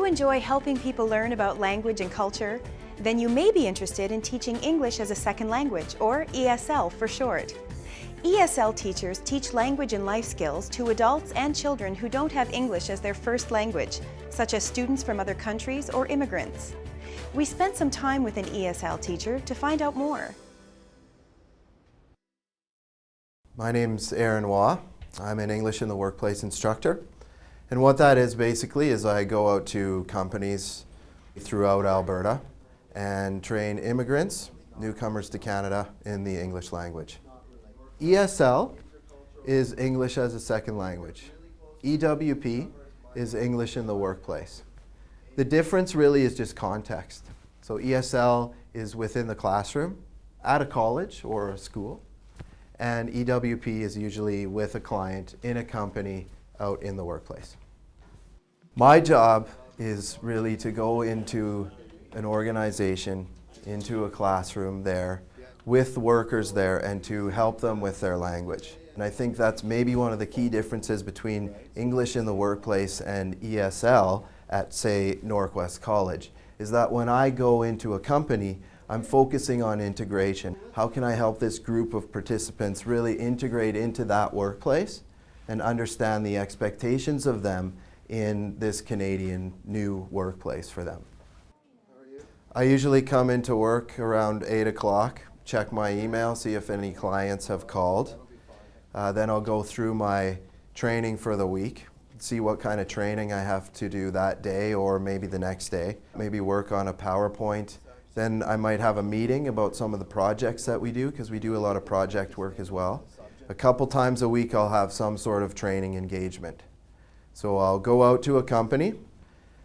enjoy helping people learn about language and culture? Then you may be interested in teaching English as a second language, or ESL for short. ESL teachers teach language and life skills to adults and children who don't have English as their first language, such as students from other countries or immigrants. We spent some time with an ESL teacher to find out more. My name's Aaron Waugh. I'm an English in the Workplace instructor. And what that is basically is I go out to companies throughout Alberta and train immigrants, newcomers to Canada, in the English language. ESL is English as a second language. EWP is English in the Workplace. The difference really is just context. So ESL is within the classroom, at a college or a school, and EWP is usually with a client in a company out in the workplace. My job is really to go into an organization, into a classroom there, with workers there, and to help them with their language. And I think that's maybe one of the key differences between English in the Workplace and ESL at, say, Northwest College, is that when I go into a company, I'm focusing on integration. How can I help this group of participants really integrate into that workplace and understand the expectations of them in this Canadian new workplace for them? I usually come into work around 8 o'clock, check my email, see if any clients have called. Then I'll go through my training for the week, see what kind of training I have to do that day or maybe the next day. Maybe work on a PowerPoint. Then I might have a meeting about some of the projects that we do, because we do a lot of project work as well. A couple times a week I'll have some sort of training engagement. So I'll go out to a company,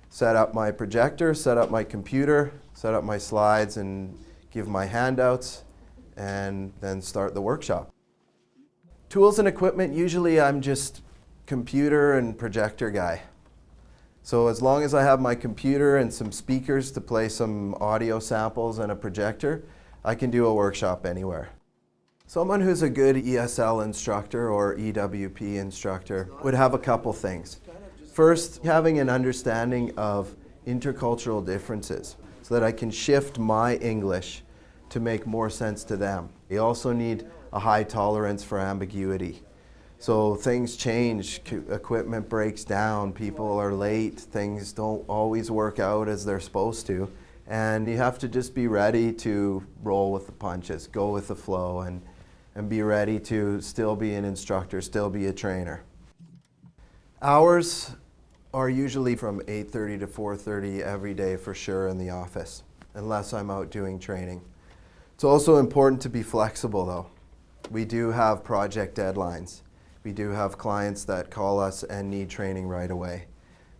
set up my projector, set up my computer, set up my slides and give my handouts, and then start the workshop. Tools and equipment, usually I'm just computer and projector guy. So as long as I have my computer and some speakers to play some audio samples and a projector, I can do a workshop anywhere. Someone who's a good ESL instructor or EWP instructor would have a couple things. First, having an understanding of intercultural differences so that I can shift my English to make more sense to them. You also need a high tolerance for ambiguity. So things change, equipment breaks down, people are late, things don't always work out as they're supposed to, and you have to just be ready to roll with the punches, go with the flow, and be ready to still be an instructor, still be a trainer. Hours are usually from 8:30 to 4:30 every day for sure in the office, unless I'm out doing training. It's also important to be flexible though. We do have project deadlines. We do have clients that call us and need training right away.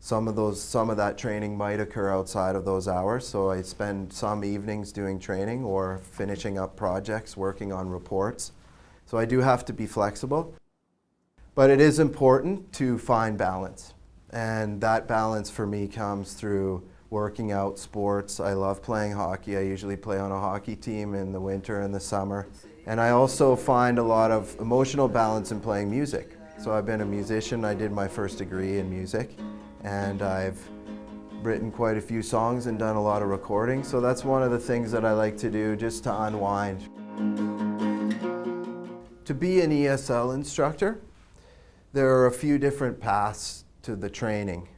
Some of that training might occur outside of those hours, so I spend some evenings doing training or finishing up projects, working on reports. So I do have to be flexible. But it is important to find balance. And that balance for me comes through working out, sports. I love playing hockey. I usually play on a hockey team in the winter and the summer. And I also find a lot of emotional balance in playing music. So I've been a musician. I did my first degree in music, and I've written quite a few songs and done a lot of recording. So that's one of the things that I like to do just to unwind. To be an ESL instructor, there are a few different paths to the training.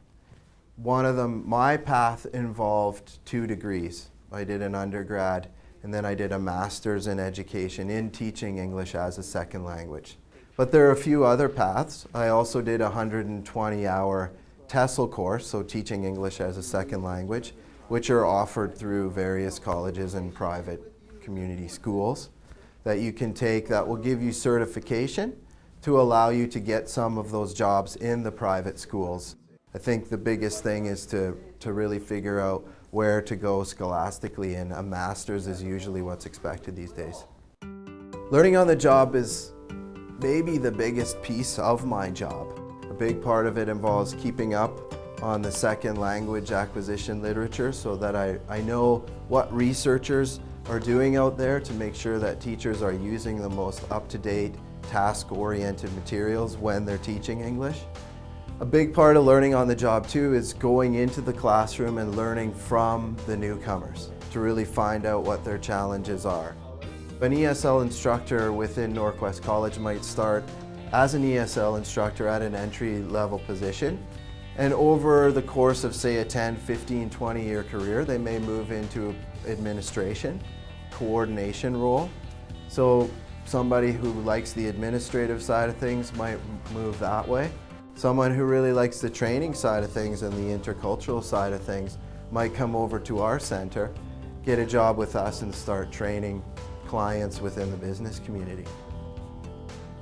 One of them, my path involved 2 degrees. I did an undergrad, and then I did a master's in education in teaching English as a second language. But there are a few other paths. I also did a 120-hour TESOL course, so teaching English as a second language, which are offered through various colleges and private community schools that you can take that will give you certification to allow you to get some of those jobs in the private schools. I think the biggest thing is to really figure out where to go scholastically, and a master's is usually what's expected these days. Learning on the job is maybe the biggest piece of my job. A big part of it involves keeping up on the second language acquisition literature so that I know what researchers are doing out there to make sure that teachers are using the most up-to-date, task-oriented materials when they're teaching English. A big part of learning on the job too is going into the classroom and learning from the newcomers to really find out what their challenges are. An ESL instructor within Northwest College might start as an ESL instructor at an entry-level position, and over the course of say a 10, 15, 20-year career, they may move into administration, coordination role. So somebody who likes the administrative side of things might move that way. Someone who really likes the training side of things and the intercultural side of things might come over to our center, get a job with us and start training clients within the business community.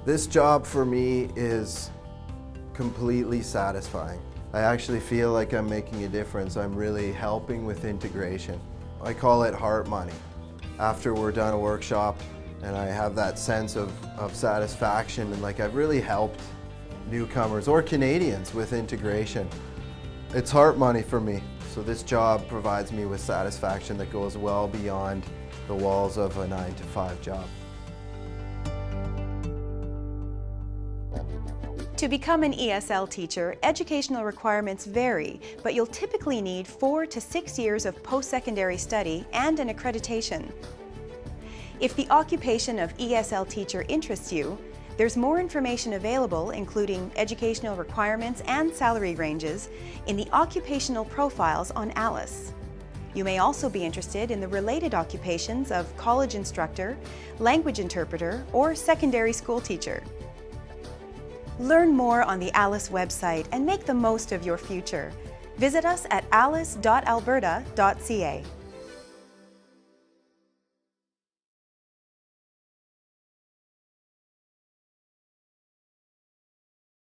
This job for me is completely satisfying. I actually feel like I'm making a difference. I'm really helping with integration. I call it heart money. After we're done a workshop and I have that sense of satisfaction and like I've really helped newcomers or Canadians with integration. It's heart money for me. So this job provides me with satisfaction that goes well beyond the walls of a 9-to-5 job. To become an ESL teacher, educational requirements vary, but you'll typically need 4 to 6 years of post-secondary study and an accreditation. If the occupation of ESL teacher interests you, there's more information available, including educational requirements and salary ranges, in the occupational profiles on ALICE. You may also be interested in the related occupations of college instructor, language interpreter, or secondary school teacher. Learn more on the ALICE website and make the most of your future. Visit us at alice.alberta.ca.